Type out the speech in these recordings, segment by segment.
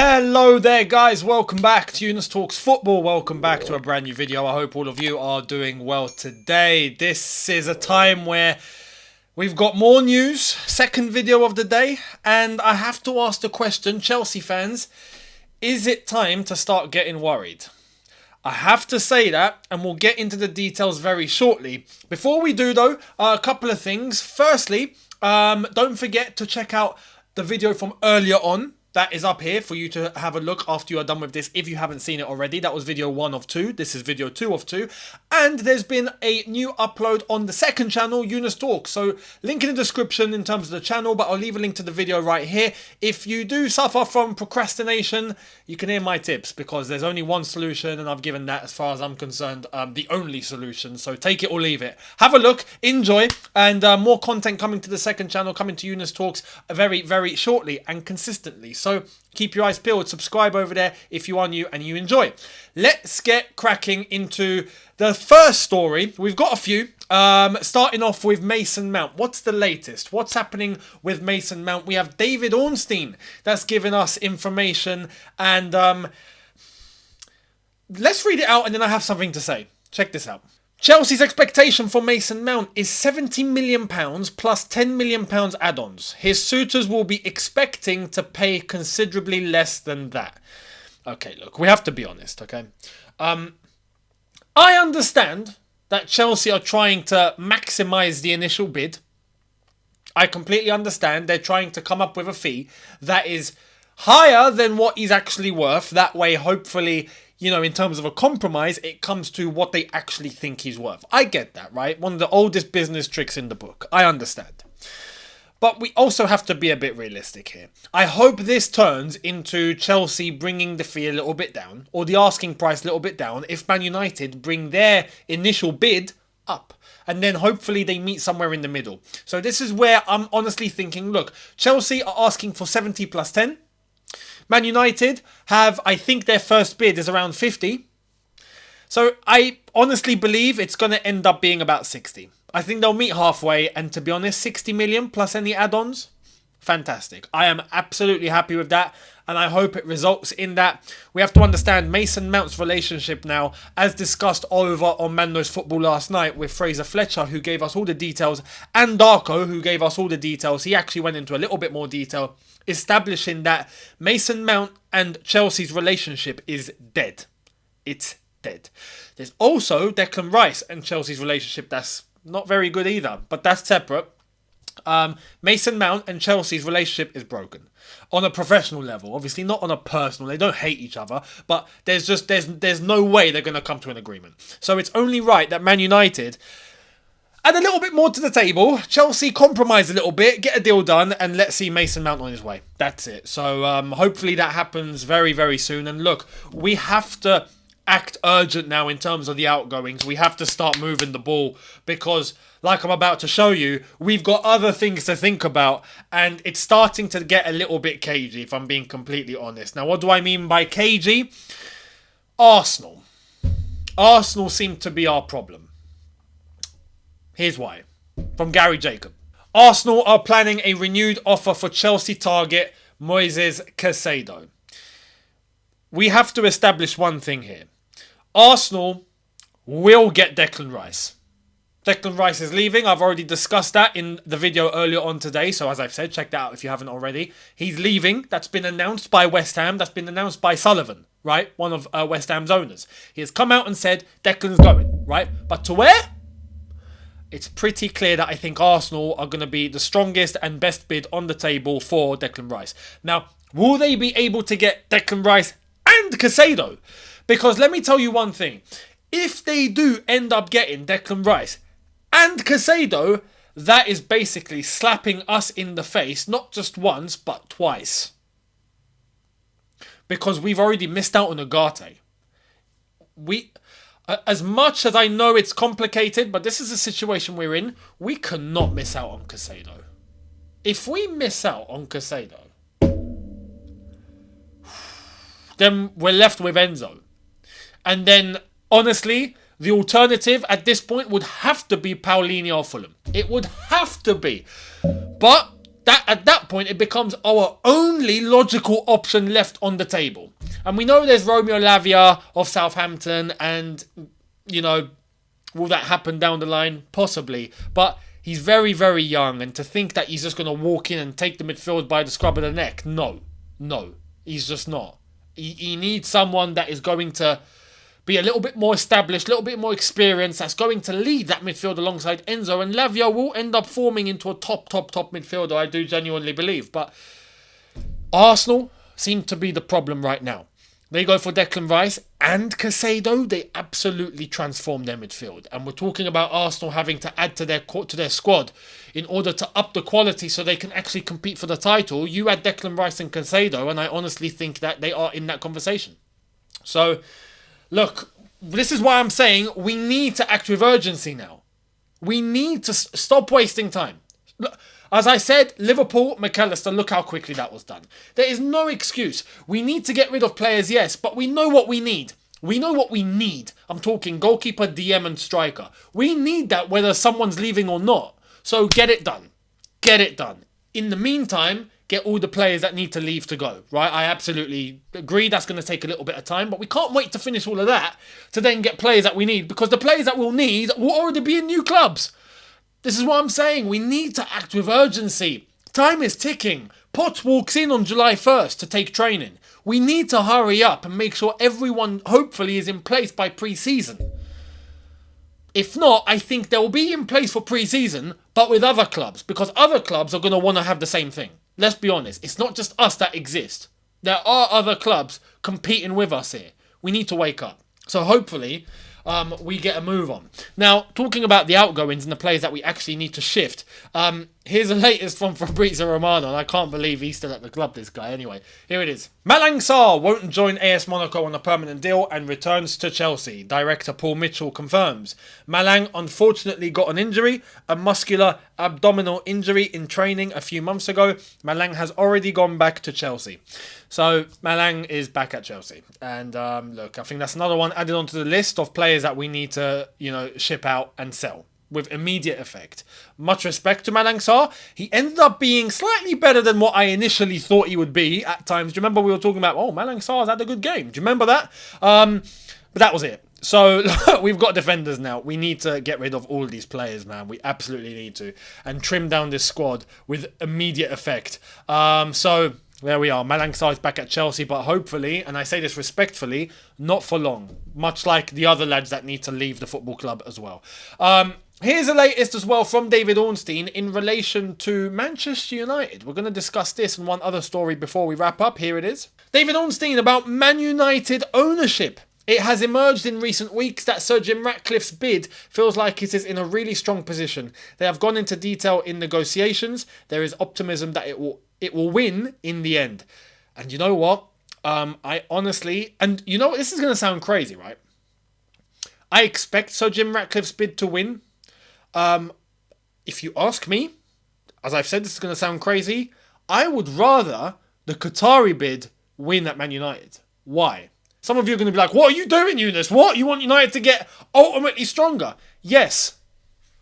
Hello there guys, welcome back to Younes Talks Football, welcome back to a brand new video. I hope all of you are doing well today. This is a time where we've got more news, second video of the day, and I have to ask the question, Chelsea fans, is it time to start getting worried? I have to say that, and we'll get into the details very shortly. Before we do though, a couple of things. Firstly, don't forget to check out the video from earlier on. That is up here for you to have a look after you are done with this if you haven't seen it already. That was video 1 of 2. This is video 2 of 2. And there's been a new upload on the second channel, Younes Talks. So link in the description in terms of the channel, but I'll leave a link to the video right here. If you do suffer from procrastination, you can hear my tips because there's only one solution and I've given that, as far as I'm concerned, the only solution. So take it or leave it. Have a look, enjoy, and more content coming to the second channel, coming to Younes Talks very, very shortly and consistently. So keep your eyes peeled, subscribe over there if you are new and you enjoy. Let's get cracking into the first story. We've got a few. Starting off with Mason Mount. What's the latest? What's happening with Mason Mount? We have David Ornstein that's given us information, and let's read it out and then I have something to say. Check this out. Chelsea's expectation for Mason Mount is £70 million plus £10 million add-ons. His suitors will be expecting to pay considerably less than that. Okay, look, we have to be honest, okay? I understand that Chelsea are trying to maximise the initial bid. I completely understand. They're trying to come up with a fee that is higher than what he's actually worth. That way, hopefully, you know, in terms of a compromise, it comes to what they actually think he's worth. I get that, right? One of the oldest business tricks in the book. I understand. But we also have to be a bit realistic here. I hope this turns into Chelsea bringing the fee a little bit down, or the asking price a little bit down, if Man United bring their initial bid up. And then hopefully they meet somewhere in the middle. So this is where I'm honestly thinking, look, Chelsea are asking for 70 plus 10. Man United have, I think their first bid is around 50. So I honestly believe it's going to end up being about 60. I think they'll meet halfway, and to be honest, 60 million plus any add-ons, fantastic. I am absolutely happy with that, and I hope it results in that. We have to understand Mason Mount's relationship now, as discussed over on Man Knows Football last night with Fraser Fletcher, who gave us all the details, and Darko, who gave us all the details. He actually went into a little bit more detail, establishing that Mason Mount and Chelsea's relationship is dead. It's dead. There's also Declan Rice and Chelsea's relationship that's not very good either, but that's separate. Mason Mount and Chelsea's relationship is broken on a professional level, obviously not on a personal. They don't hate each other, but there's no way they're going to come to an agreement. So it's only right that Man United add a little bit more to the table. Chelsea compromise a little bit, get a deal done, and let's see Mason Mount on his way. That's it. So hopefully that happens very, very soon. And look, we have to act urgent now in terms of the outgoings. We have to start moving the ball because, like I'm about to show you, we've got other things to think about, and it's starting to get a little bit cagey, if I'm being completely honest. Now, what do I mean by cagey? Arsenal. Arsenal seem to be our problem. Here's why. From Gary Jacob. Arsenal are planning a renewed offer for Chelsea target Moises Caicedo. We have to establish one thing here. Arsenal will get Declan Rice. Declan Rice is leaving. I've already discussed that in the video earlier on today. So as I've said, check that out if you haven't already. He's leaving. That's been announced by West Ham. That's been announced by Sullivan, right? One of West Ham's owners. He has come out and said Declan's going, right? But to where? It's pretty clear that I think Arsenal are going to be the strongest and best bid on the table for Declan Rice. Now, will they be able to get Declan Rice and Caicedo? Because let me tell you one thing. If they do end up getting Declan Rice and Caicedo, that is basically slapping us in the face, not just once, but twice. Because we've already missed out on Ugarte. As much as I know it's complicated, but this is the situation we're in, we cannot miss out on Caicedo. If we miss out on Caicedo, then we're left with Enzo. And then, honestly, the alternative at this point would have to be Paulinho or Fulham. It would have to be. But that at that point, it becomes our only logical option left on the table. And we know there's Romeo Lavia of Southampton, and, you know, will that happen down the line? Possibly. But he's very, very young, and to think that he's just going to walk in and take the midfield by the scrub of the neck, no, he's just not. He needs someone that is going to be a little bit more established, a little bit more experienced, that's going to lead that midfield alongside Enzo, and Lavia will end up forming into a top midfielder, I do genuinely believe. But Arsenal seem to be the problem right now. They go for Declan Rice and Caicedo. They absolutely transform their midfield. And we're talking about Arsenal having to add to their squad in order to up the quality so they can actually compete for the title. You add Declan Rice and Caicedo, and I honestly think that they are in that conversation. So, look, this is why I'm saying we need to act with urgency now. We need to stop wasting time. Look, as I said, Liverpool, McAllister, look how quickly that was done. There is no excuse. We need to get rid of players, yes, but we know what we need. We know what we need. I'm talking goalkeeper, DM and striker. We need that whether someone's leaving or not. So get it done. Get it done. In the meantime, get all the players that need to leave to go, right? I absolutely agree that's going to take a little bit of time, but we can't wait to finish all of that to then get players that we need, because the players that we'll need will already be in new clubs. This is what I'm saying. We need to act with urgency. Time is ticking. Potts walks in on July 1st to take training. We need to hurry up and make sure everyone hopefully is in place by pre-season. If not, I think they'll be in place for pre-season, but with other clubs, because other clubs are going to want to have the same thing. Let's be honest. It's not just us that exist. There are other clubs competing with us here. We need to wake up. So hopefully we get a move on. Now, talking about the outgoings and the players that we actually need to shift, here's the latest from Fabrizio Romano, and I can't believe he's still at the club, this guy. Anyway, here it is. Malang Sarr won't join AS Monaco on a permanent deal and returns to Chelsea. Director Paul Mitchell confirms. Malang unfortunately got an injury, a muscular abdominal injury in training a few months ago. Malang has already gone back to Chelsea. So, Malang is back at Chelsea. And look, I think that's another one added onto the list of players that we need to, ship out and sell with immediate effect. Much respect to Malang Sarr. He ended up being slightly better than what I initially thought he would be at times. Do you remember we were talking about, Malang Sarr's had a good game? Do you remember that? But that was it. So, we've got defenders now. We need to get rid of all these players, man. We absolutely need to. And trim down this squad with immediate effect. So, there we are. Malang Sarr is back at Chelsea, but hopefully, and I say this respectfully, not for long. Much like the other lads that need to leave the football club as well. Here's the latest as well from David Ornstein in relation to Manchester United. We're going to discuss this and one other story before we wrap up. Here it is. David Ornstein about Man United ownership. It has emerged in recent weeks that Sir Jim Ratcliffe's bid feels like it is in a really strong position. They have gone into detail in negotiations. There is optimism that it will win in the end. And you know what? I honestly, and you know, this is going to sound crazy, right? I expect Sir Jim Ratcliffe's bid to win. If you ask me, as I've said, this is going to sound crazy, I would rather the Qatari bid win at Man United. Why? Some of you are going to be like, what are you doing, Younes? What? You want United to get ultimately stronger? Yes.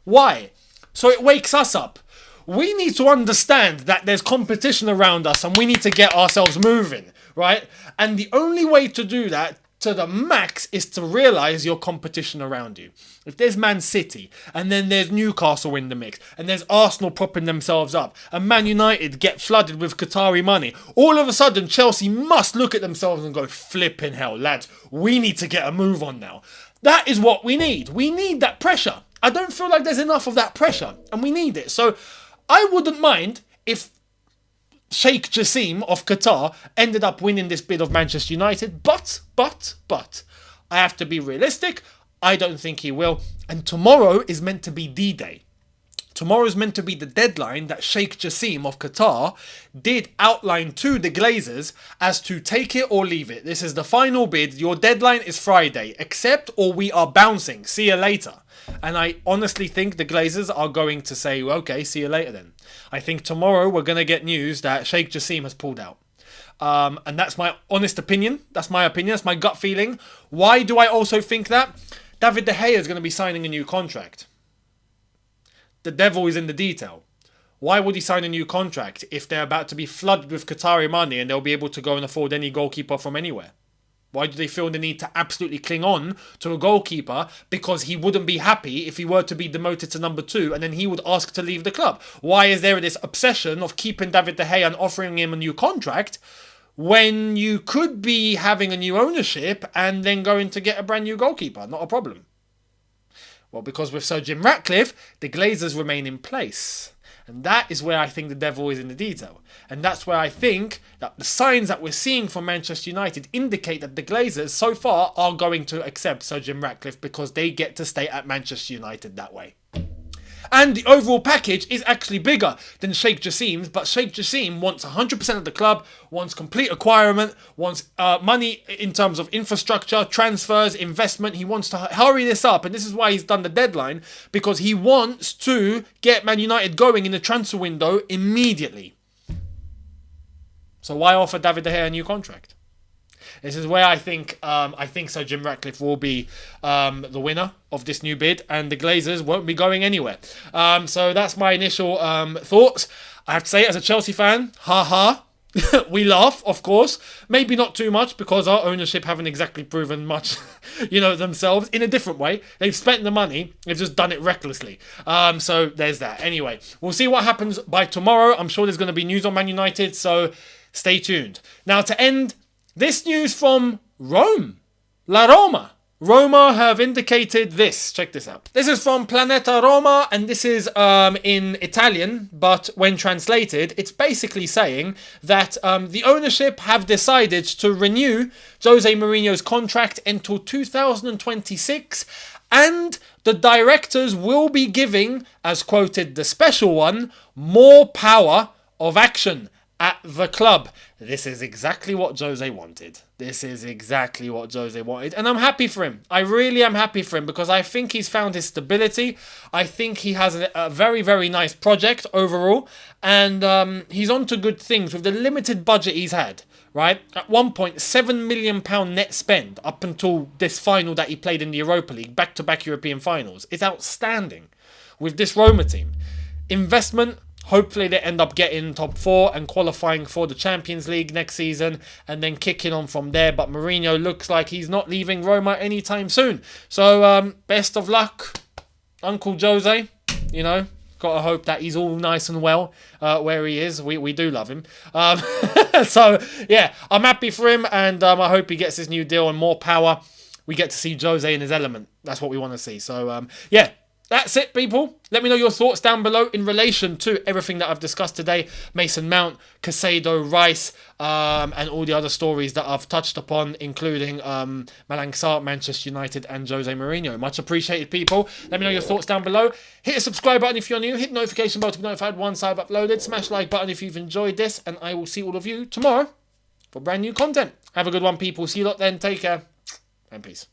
Why? So it wakes us up. We need to understand that there's competition around us and we need to get ourselves moving, right? And the only way to do that to the max is to realise your competition around you. If there's Man City, and then there's Newcastle in the mix, and there's Arsenal propping themselves up, and Man United get flooded with Qatari money, all of a sudden Chelsea must look at themselves and go, flipping hell, lads, we need to get a move on now. That is what we need. We need that pressure. I don't feel like there's enough of that pressure, and we need it. So I wouldn't mind if Sheikh Jassim of Qatar ended up winning this bid of Manchester United, but, I have to be realistic. I don't think he will. And tomorrow is meant to be D-Day. Tomorrow is meant to be the deadline that Sheikh Jassim of Qatar did outline to the Glazers as to take it or leave it. This is the final bid. Your deadline is Friday. Accept or we are bouncing. See you later. And I honestly think the Glazers are going to say, okay, see you later then. I think tomorrow we're going to get news that Sheikh Jassim has pulled out. And that's my honest opinion. That's my opinion. That's my gut feeling. Why do I also think that? David De Gea is going to be signing a new contract. The devil is in the detail. Why would he sign a new contract if they're about to be flooded with Qatari money and they'll be able to go and afford any goalkeeper from anywhere? Why do they feel the need to absolutely cling on to a goalkeeper because he wouldn't be happy if he were to be demoted to number 2 and then he would ask to leave the club? Why is there this obsession of keeping David De Gea and offering him a new contract when you could be having a new ownership and then going to get a brand new goalkeeper? Not a problem. Well, because with Sir Jim Ratcliffe, the Glazers remain in place. And that is where I think the devil is in the detail. And that's where I think that the signs that we're seeing from Manchester United indicate that the Glazers so far are going to accept Sir Jim Ratcliffe because they get to stay at Manchester United that way. And the overall package is actually bigger than Sheikh Jassim's, but Sheikh Jassim wants 100% of the club, wants complete acquirement, wants money in terms of infrastructure, transfers, investment. He wants to hurry this up, and this is why he's done the deadline, because he wants to get Man United going in the transfer window immediately. So why offer David De Gea a new contract? This is where I think Sir Jim Ratcliffe will be the winner of this new bid, and the Glazers won't be going anywhere. So that's my initial thoughts. I have to say, as a Chelsea fan, we laugh, of course. Maybe not too much because our ownership haven't exactly proven much, themselves in a different way. They've spent the money, they've just done it recklessly. So there's that. Anyway, we'll see what happens by tomorrow. I'm sure there's going to be news on Man United, so stay tuned. Now, to end this news from Rome, La Roma. Roma have indicated this. Check this out. This is from Planeta Roma, and this is in Italian, but when translated, it's basically saying that the ownership have decided to renew Jose Mourinho's contract until 2026, and the directors will be giving, as quoted the special one, more power of action at the club. This is exactly what Jose wanted. And I'm happy for him. I really am happy for him because I think he's found his stability. I think he has a very, very nice project overall. And he's on to good things with the limited budget he's had, right? At £1.7 million net spend up until this final that he played in the Europa League, back-to-back European finals. It's outstanding with this Roma team. Investment. Hopefully they end up getting top 4 and qualifying for the Champions League next season and then kicking on from there. But Mourinho looks like he's not leaving Roma anytime soon. So best of luck, Uncle Jose. Got to hope that he's all nice and well where he is. We do love him. So yeah, I'm happy for him, and I hope he gets his new deal and more power. We get to see Jose in his element. That's what we want to see. So yeah. That's it, people. Let me know your thoughts down below in relation to everything that I've discussed today. Mason Mount, Caicedo, Rice, and all the other stories that I've touched upon, including Malang Sarr, Manchester United, and Jose Mourinho. Much appreciated, people. Let me know your thoughts down below. Hit the subscribe button if you're new. Hit the notification bell to be notified once I've uploaded. Smash the like button if you've enjoyed this. And I will see all of you tomorrow for brand new content. Have a good one, people. See you lot then. Take care. And peace.